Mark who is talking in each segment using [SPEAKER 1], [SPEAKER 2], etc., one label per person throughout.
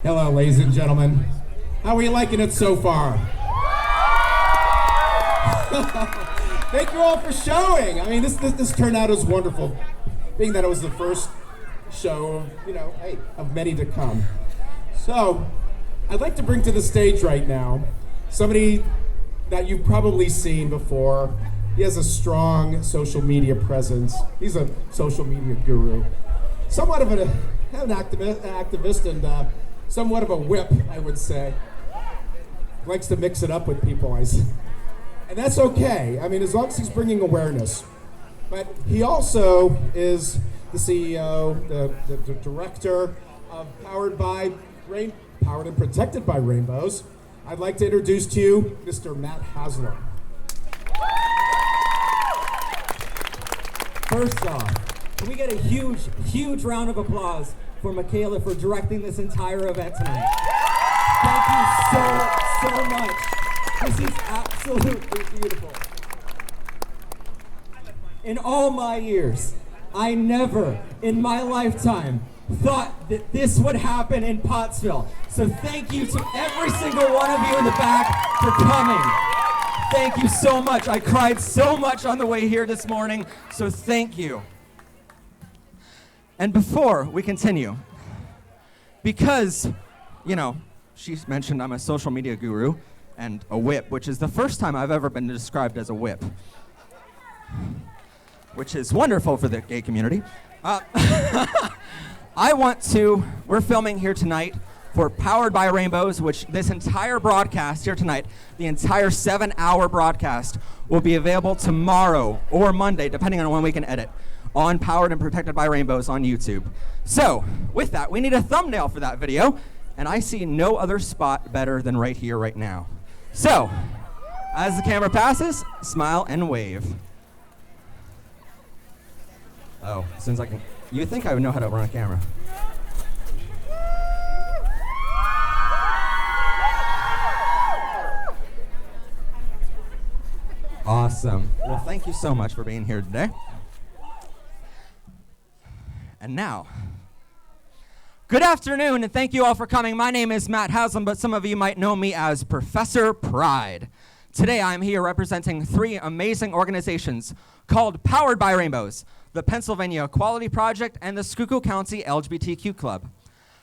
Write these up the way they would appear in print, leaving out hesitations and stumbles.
[SPEAKER 1] Hello, ladies and gentlemen. How are you liking it so far? Thank you all for showing. I mean, this turned out as wonderful, being that it was the first show of, of many to come. So, I'd like to bring to the stage right now somebody that you've probably seen before. He has a strong social media presence. He's a social media guru. Somewhat of an activist and somewhat of a whip, I would say. Likes to mix it up with people, and that's okay. I mean, as long as he's bringing awareness. But he also is the CEO, the director of Powered and Protected by Rainbows. I'd like to introduce to you Mr. Matt Haslam.
[SPEAKER 2] First off, can we get a huge round of applause for Michaela for directing this entire event tonight? Thank you so much. This is absolutely beautiful. In all my years, I never in my lifetime thought that this would happen in Pottsville. So thank you to every single one of you in the back for coming. Thank you so much. I cried so much on the way here this morning, so thank you. And before we continue, because, she mentioned I'm a social media guru and a whip, which is the first time I've ever been described as a whip, which is wonderful for the gay community. We're filming here tonight for Powered by Rainbows, which this entire broadcast here tonight, the entire 7-hour broadcast, will be available tomorrow or Monday, depending on when we can edit, on Powered and Protected by Rainbows on YouTube. So, with that, we need a thumbnail for that video, and I see no other spot better than right here, right now. So, as the camera passes, smile and wave. Oh, as soon as I can, you think I would know how to run a camera. Awesome. Well, thank you so much for being here today. And now, good afternoon, and thank you all for coming. My name is Matt Haslam, but some of you might know me as Professor Pride. Today, I'm here representing 3 amazing organizations called Powered by Rainbows, the Pennsylvania Equality Project, and the Schuylkill County LGBTQ Club.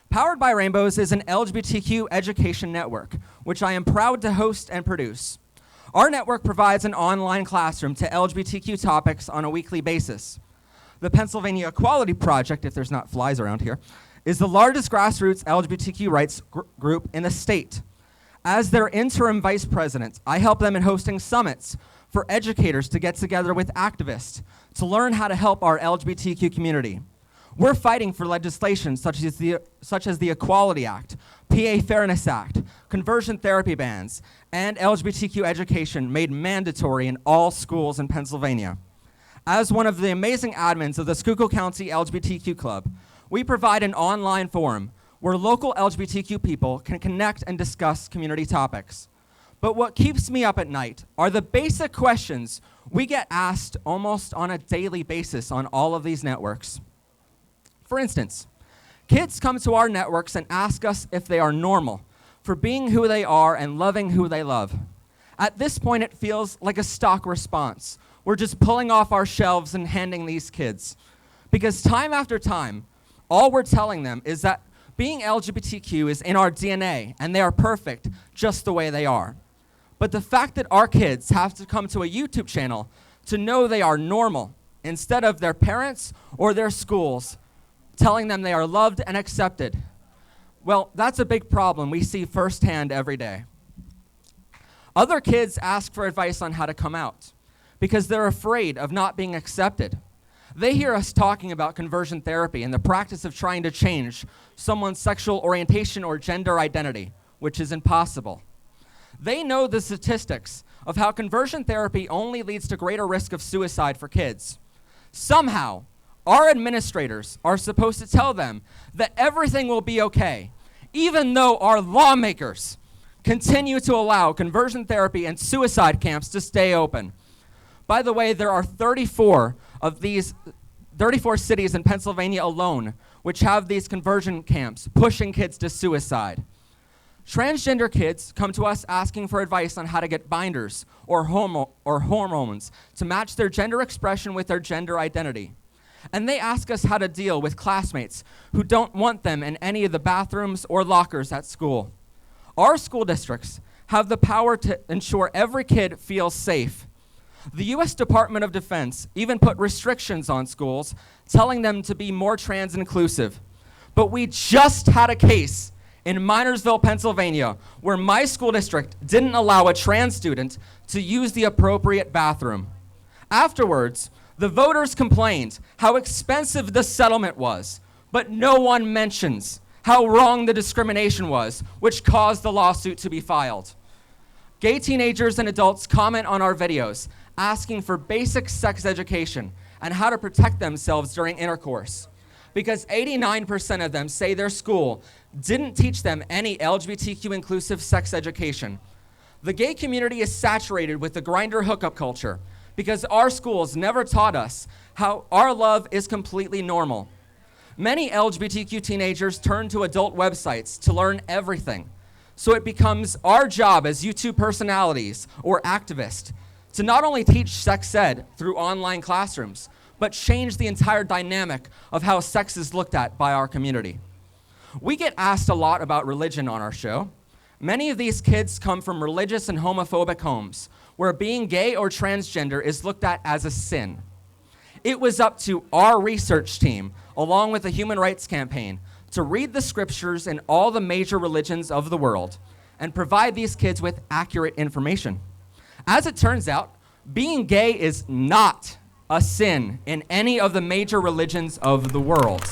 [SPEAKER 2] Powered by Rainbows is an LGBTQ education network, which I am proud to host and produce. Our network provides an online classroom to LGBTQ topics on a weekly basis. The Pennsylvania Equality Project, if there's not flies around here, is the largest grassroots LGBTQ rights group in the state. As their interim vice president, I help them in hosting summits for educators to get together with activists to learn how to help our LGBTQ community. We're fighting for legislation such as the Equality Act, PA Fairness Act, conversion therapy bans, and LGBTQ education made mandatory in all schools in Pennsylvania. As one of the amazing admins of the Schuylkill County LGBTQ Club, we provide an online forum where local LGBTQ people can connect and discuss community topics. But what keeps me up at night are the basic questions we get asked almost on a daily basis on all of these networks. For instance, kids come to our networks and ask us if they are normal for being who they are and loving who they love. At this point, it feels like a stock response. We're just pulling off our shelves and handing these kids. Because time after time, all we're telling them is that being LGBTQ is in our DNA and they are perfect just the way they are. But the fact that our kids have to come to a YouTube channel to know they are normal instead of their parents or their schools telling them they are loved and accepted, well, that's a big problem we see firsthand every day. Other kids ask for advice on how to come out because they're afraid of not being accepted. They hear us talking about conversion therapy and the practice of trying to change someone's sexual orientation or gender identity, which is impossible. They know the statistics of how conversion therapy only leads to greater risk of suicide for kids. Somehow, our administrators are supposed to tell them that everything will be okay, even though our lawmakers continue to allow conversion therapy and suicide camps to stay open. By the way, there are 34 cities in Pennsylvania alone which have these conversion camps pushing kids to suicide. Transgender kids come to us asking for advice on how to get binders or hormones to match their gender expression with their gender identity. And they ask us how to deal with classmates who don't want them in any of the bathrooms or lockers at school. Our school districts have the power to ensure every kid feels safe. The U.S. Department of Defense even put restrictions on schools, telling them to be more trans inclusive. But we just had a case in Minersville, Pennsylvania, where my school district didn't allow a trans student to use the appropriate bathroom. Afterwards, the voters complained how expensive the settlement was, but no one mentions how wrong the discrimination was, which caused the lawsuit to be filed. Gay teenagers and adults comment on our videos, asking for basic sex education and how to protect themselves during intercourse. Because 89% of them say their school didn't teach them any LGBTQ inclusive sex education. The gay community is saturated with the Grindr hookup culture because our schools never taught us how our love is completely normal. Many LGBTQ teenagers turn to adult websites to learn everything. So it becomes our job as YouTube personalities or activists to not only teach sex ed through online classrooms, but change the entire dynamic of how sex is looked at by our community. We get asked a lot about religion on our show. Many of these kids come from religious and homophobic homes where being gay or transgender is looked at as a sin. It was up to our research team, along with the Human Rights Campaign, to read the scriptures in all the major religions of the world and provide these kids with accurate information. As it turns out, being gay is not a sin in any of the major religions of the world.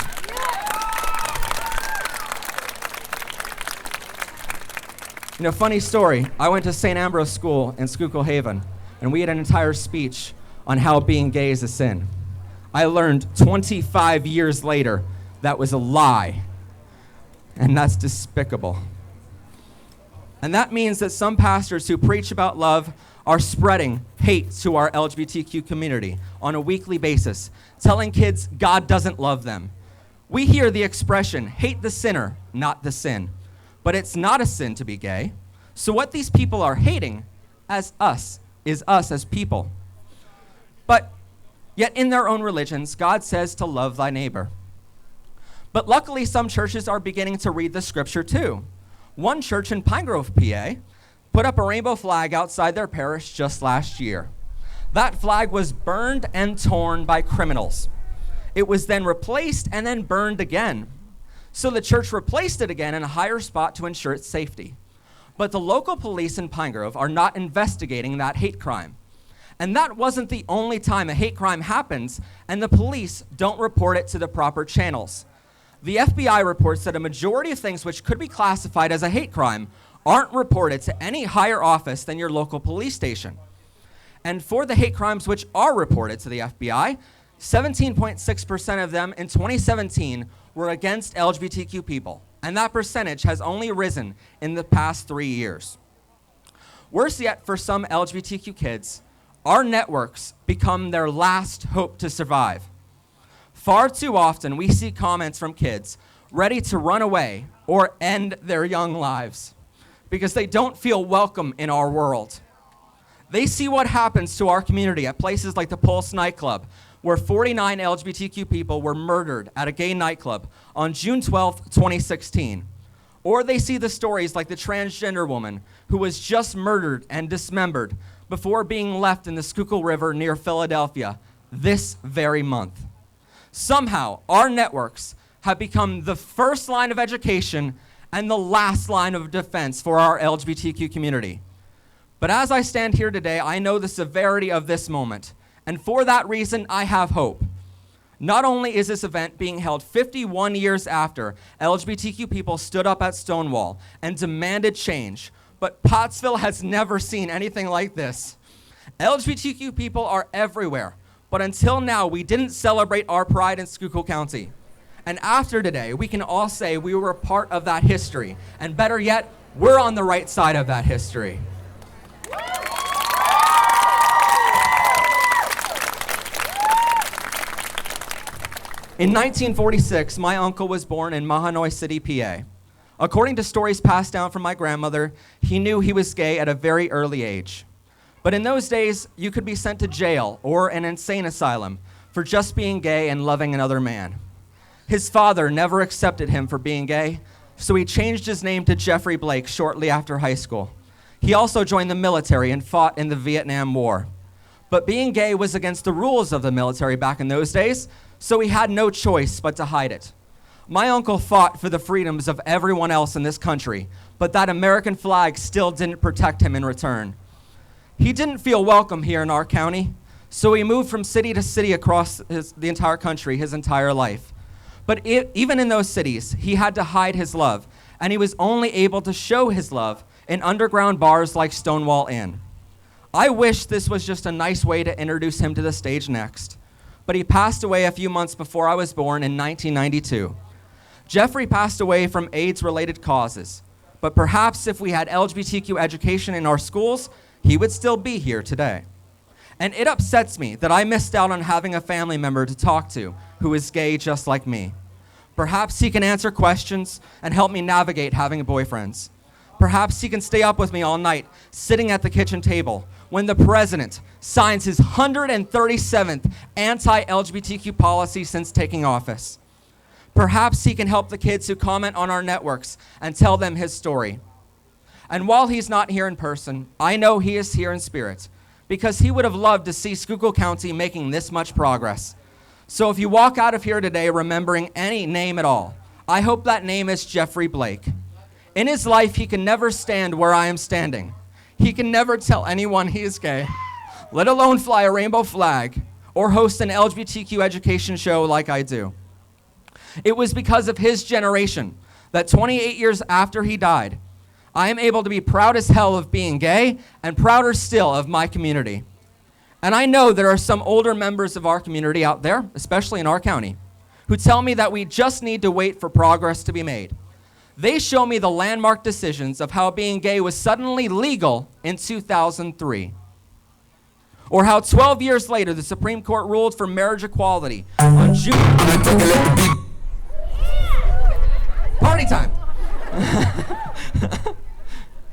[SPEAKER 2] You know, funny story, I went to St. Ambrose School in Schuylkill Haven, and we had an entire speech on how being gay is a sin. I learned 25 years later that was a lie, and that's despicable. And that means that some pastors who preach about love are spreading hate to our LGBTQ community on a weekly basis, telling kids God doesn't love them. We hear the expression, hate the sinner, not the sin. But it's not a sin to be gay. So what these people are hating as us is us as people. But yet in their own religions, God says to love thy neighbor. But luckily, some churches are beginning to read the scripture too. One church in Pine Grove, PA, put up a rainbow flag outside their parish just last year. That flag was burned and torn by criminals. It was then replaced and then burned again. So the church replaced it again in a higher spot to ensure its safety. But the local police in Pine Grove are not investigating that hate crime. And that wasn't the only time a hate crime happens, and the police don't report it to the proper channels. The FBI reports that a majority of things which could be classified as a hate crime aren't reported to any higher office than your local police station. And for the hate crimes which are reported to the FBI, 17.6% of them in 2017 were against LGBTQ people, and that percentage has only risen in the past 3 years. Worse yet, for some LGBTQ kids, our networks become their last hope to survive. Far too often, we see comments from kids ready to run away or end their young lives because they don't feel welcome in our world. They see what happens to our community at places like the Pulse nightclub, where 49 LGBTQ people were murdered at a gay nightclub on June 12, 2016. Or they see the stories like the transgender woman who was just murdered and dismembered before being left in the Schuylkill River near Philadelphia this very month. Somehow, our networks have become the first line of education and the last line of defense for our LGBTQ community. But as I stand here today, I know the severity of this moment. And for that reason, I have hope. Not only is this event being held 51 years after LGBTQ people stood up at Stonewall and demanded change, but Pottsville has never seen anything like this. LGBTQ people are everywhere, but until now, we didn't celebrate our pride in Schuylkill County. And after today, we can all say we were a part of that history, and better yet, we're on the right side of that history. In 1946, my uncle was born in Mahanoy City, PA. According to stories passed down from my grandmother, he knew he was gay at a very early age. But in those days, you could be sent to jail or an insane asylum for just being gay and loving another man. His father never accepted him for being gay, so he changed his name to Jeffrey Blake shortly after high school. He also joined the military and fought in the Vietnam War. But being gay was against the rules of the military back in those days, so he had no choice but to hide it. My uncle fought for the freedoms of everyone else in this country, but that American flag still didn't protect him in return. He didn't feel welcome here in our county, so he moved from city to city across the entire country his entire life. But even in those cities, he had to hide his love, and he was only able to show his love in underground bars like Stonewall Inn. I wish this was just a nice way to introduce him to the stage next, but he passed away a few months before I was born in 1992. Jeffrey passed away from AIDS-related causes, but perhaps if we had LGBTQ education in our schools, he would still be here today. And it upsets me that I missed out on having a family member to talk to who is gay just like me. Perhaps he can answer questions and help me navigate having boyfriends. Perhaps he can stay up with me all night, sitting at the kitchen table, when the president signs his 137th anti-LGBTQ policy since taking office. Perhaps he can help the kids who comment on our networks and tell them his story. And while he's not here in person, I know he is here in spirit, because he would have loved to see Schuylkill County making this much progress. So if you walk out of here today remembering any name at all, I hope that name is Jeffrey Blake. In his life, he can never stand where I am standing. He can never tell anyone he is gay, let alone fly a rainbow flag or host an LGBTQ education show like I do. It was because of his generation that 28 years after he died, I am able to be proud as hell of being gay and prouder still of my community. And I know there are some older members of our community out there, especially in our county, who tell me that we just need to wait for progress to be made. They show me the landmark decisions of how being gay was suddenly legal in 2003. Or how 12 years later, the Supreme Court ruled for marriage equality on June... Party time!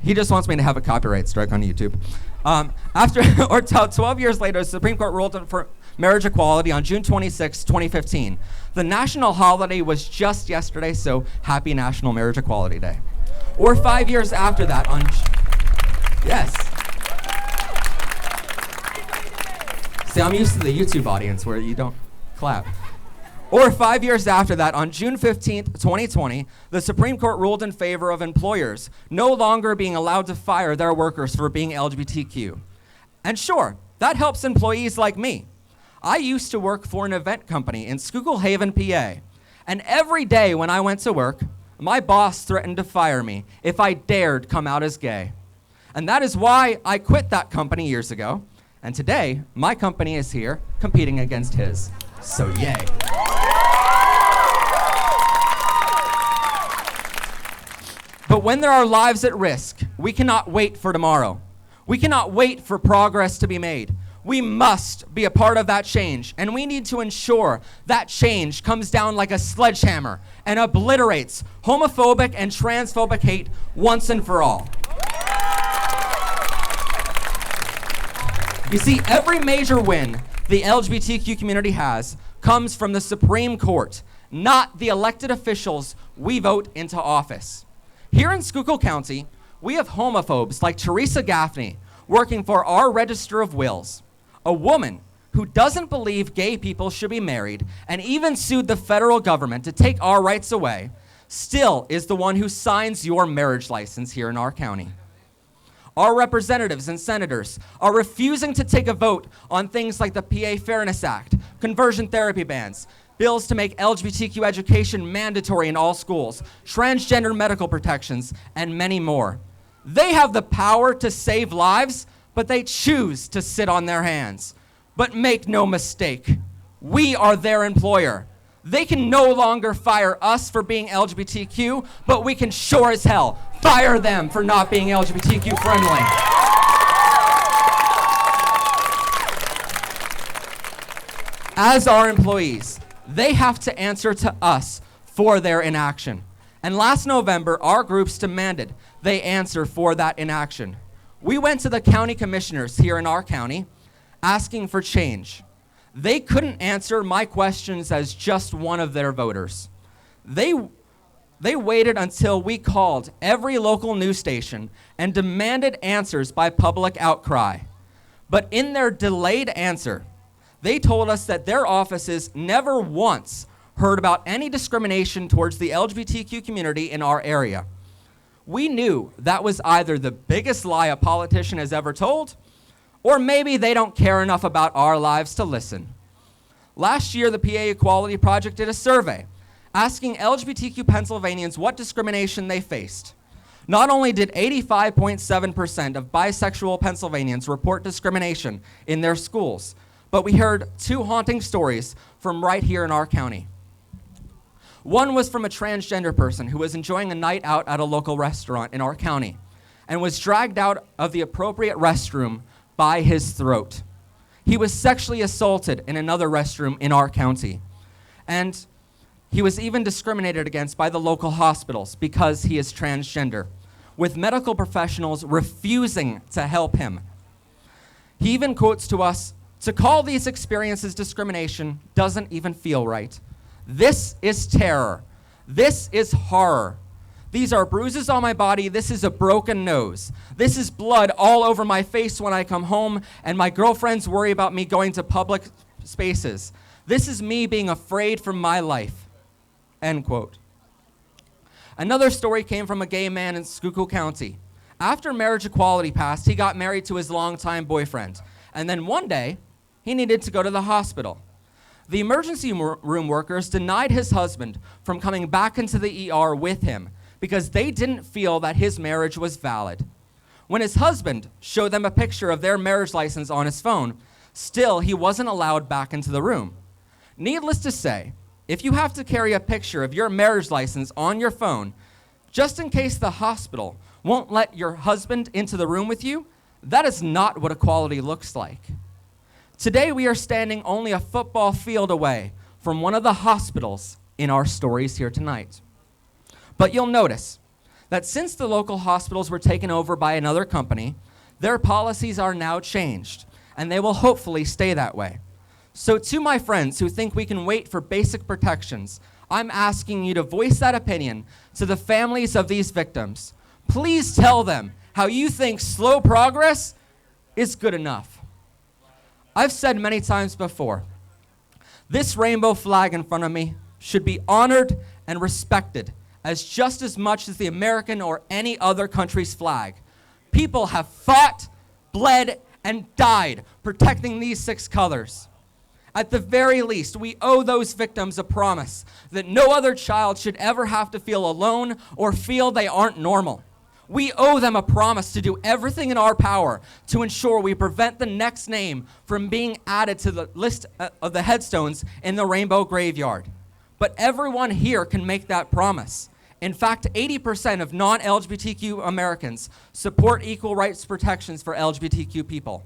[SPEAKER 2] He just wants me to have a copyright strike on YouTube. 12 years later, the Supreme Court ruled for marriage equality on June 26, 2015. The national holiday was just yesterday, so happy National Marriage Equality Day. Or 5 years after that on... Yes. See, I'm used to the YouTube audience where you don't clap. Or 5 years after that, on June 15th, 2020, the Supreme Court ruled in favor of employers no longer being allowed to fire their workers for being LGBTQ. And sure, that helps employees like me. I used to work for an event company in Schuylkill Haven, PA. And every day when I went to work, my boss threatened to fire me if I dared come out as gay. And that is why I quit that company years ago. And today, my company is here competing against his. So yay. But when there are lives at risk, we cannot wait for tomorrow. We cannot wait for progress to be made. We must be a part of that change, and we need to ensure that change comes down like a sledgehammer and obliterates homophobic and transphobic hate once and for all. You see, every major win the LGBTQ community has comes from the Supreme Court, not the elected officials we vote into office. Here in Schuylkill County, we have homophobes like Teresa Gaffney working for our Register of Wills, a woman who doesn't believe gay people should be married and even sued the federal government to take our rights away, still is the one who signs your marriage license here in our county. Our representatives and senators are refusing to take a vote on things like the PA Fairness Act, conversion therapy bans, bills to make LGBTQ education mandatory in all schools, transgender medical protections, and many more. They have the power to save lives, but they choose to sit on their hands. But make no mistake, we are their employer. They can no longer fire us for being LGBTQ, but we can sure as hell fire them for not being LGBTQ friendly. As our employees, They have to answer to us for their inaction. And last November, our groups demanded they answer for that inaction. We went to the county commissioners here in our county asking for change. They couldn't answer my questions as just one of their voters. They waited until we called every local news station and demanded answers by public outcry. But in their delayed answer, they told us that their offices never once heard about any discrimination towards the LGBTQ community in our area. We knew that was either the biggest lie a politician has ever told, or maybe they don't care enough about our lives to listen. Last year, the PA Equality Project did a survey asking LGBTQ Pennsylvanians what discrimination they faced. Not only did 85.7% of bisexual Pennsylvanians report discrimination in their schools, but we heard two haunting stories from right here in our county. One was from a transgender person who was enjoying a night out at a local restaurant in our county and was dragged out of the appropriate restroom by his throat. He was sexually assaulted in another restroom in our county. And he was even discriminated against by the local hospitals because he is transgender, with medical professionals refusing to help him. He even quotes to us, "To call these experiences discrimination doesn't even feel right. This is terror. This is horror. These are bruises on my body. This is a broken nose. This is blood all over my face when I come home, and my girlfriends worry about me going to public spaces. This is me being afraid for my life." End quote. Another story came from a gay man in Schuylkill County. After marriage equality passed, he got married to his longtime boyfriend. And then one day, he needed to go to the hospital. The emergency room workers denied his husband from coming back into the ER with him because they didn't feel that his marriage was valid. When his husband showed them a picture of their marriage license on his phone, still he wasn't allowed back into the room. Needless to say, if you have to carry a picture of your marriage license on your phone, just in case the hospital won't let your husband into the room with you, that is not what equality looks like. Today, we are standing only a football field away from one of the hospitals in our stories here tonight. But you'll notice that since the local hospitals were taken over by another company, their policies are now changed, and they will hopefully stay that way. So to my friends who think we can wait for basic protections, I'm asking you to voice that opinion to the families of these victims. Please tell them how you think slow progress is good enough. I've said many times before, this rainbow flag in front of me should be honored and respected as just as much as the American or any other country's flag. People have fought, bled, and died protecting these 6 colors. At the very least, we owe those victims a promise that no other child should ever have to feel alone or feel they aren't normal. We owe them a promise to do everything in our power to ensure we prevent the next name from being added to the list of the headstones in the Rainbow Graveyard. But everyone here can make that promise. In fact, 80% of non-LGBTQ Americans support equal rights protections for LGBTQ people.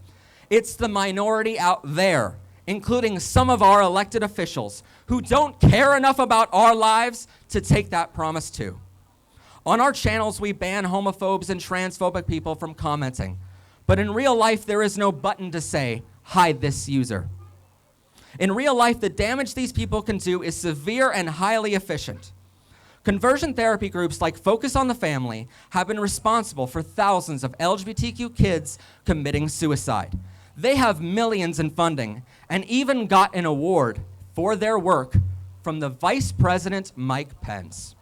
[SPEAKER 2] It's the minority out there, including some of our elected officials, who don't care enough about our lives to take that promise too. On our channels, we ban homophobes and transphobic people from commenting. But in real life, there is no button to say, hide this user. In real life, the damage these people can do is severe and highly efficient. Conversion therapy groups like Focus on the Family have been responsible for thousands of LGBTQ kids committing suicide. They have millions in funding and even got an award for their work from the Vice President Mike Pence.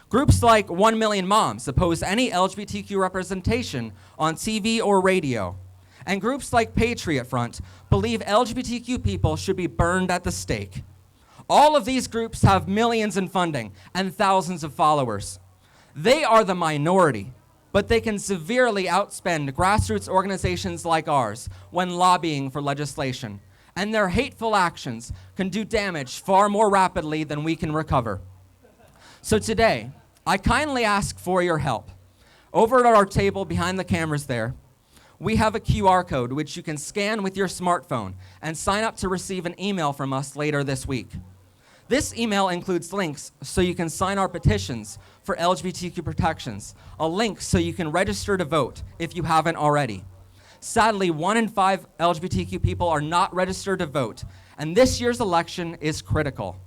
[SPEAKER 2] Groups like 1 Million Moms oppose any LGBTQ representation on TV or radio. And groups like Patriot Front believe LGBTQ people should be burned at the stake. All of these groups have millions in funding and thousands of followers. They are the minority, but they can severely outspend grassroots organizations like ours when lobbying for legislation. And their hateful actions can do damage far more rapidly than we can recover. So today, I kindly ask for your help. Over at our table behind the cameras there, we have a QR code which you can scan with your smartphone and sign up to receive an email from us later this week. This email includes links so you can sign our petitions for LGBTQ protections, a link so you can register to vote if you haven't already. Sadly, 1 in 5 LGBTQ people are not registered to vote, and this year's election is critical.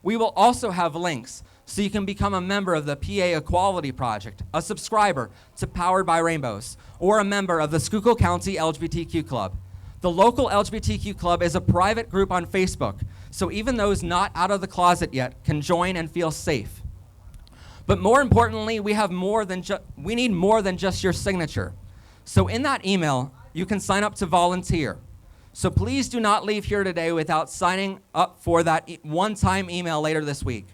[SPEAKER 2] We will also have links so you can become a member of the PA Equality Project, a subscriber to Powered by Rainbows, or a member of the Schuylkill County LGBTQ Club. The local LGBTQ club is a private group on Facebook, so even those not out of the closet yet can join and feel safe. But more importantly, we need more than just your signature. So in that email, you can sign up to volunteer. So please do not leave here today without signing up for that one-time email later this week.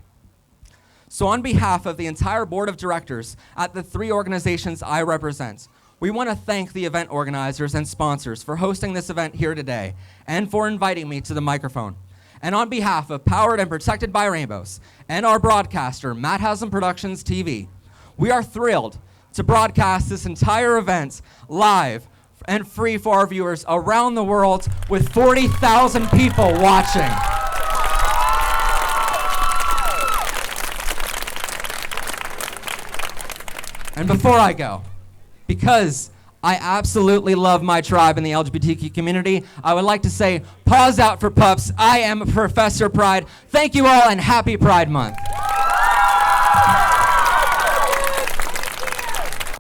[SPEAKER 2] So on behalf of the entire board of directors at the 3 organizations I represent, we want to thank the event organizers and sponsors for hosting this event here today and for inviting me to the microphone. And on behalf of Powered and Protected by Rainbows and our broadcaster, Matt Haslam Productions TV, we are thrilled to broadcast this entire event live and free for our viewers around the world with 40,000 people watching. And before I go, because I absolutely love my tribe in the LGBTQ community, I would like to say, pause out for pups. I am Professor Pride. Thank you all and happy Pride Month.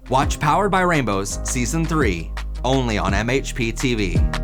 [SPEAKER 2] Watch Powered by Rainbows Season 3, only on MHP TV.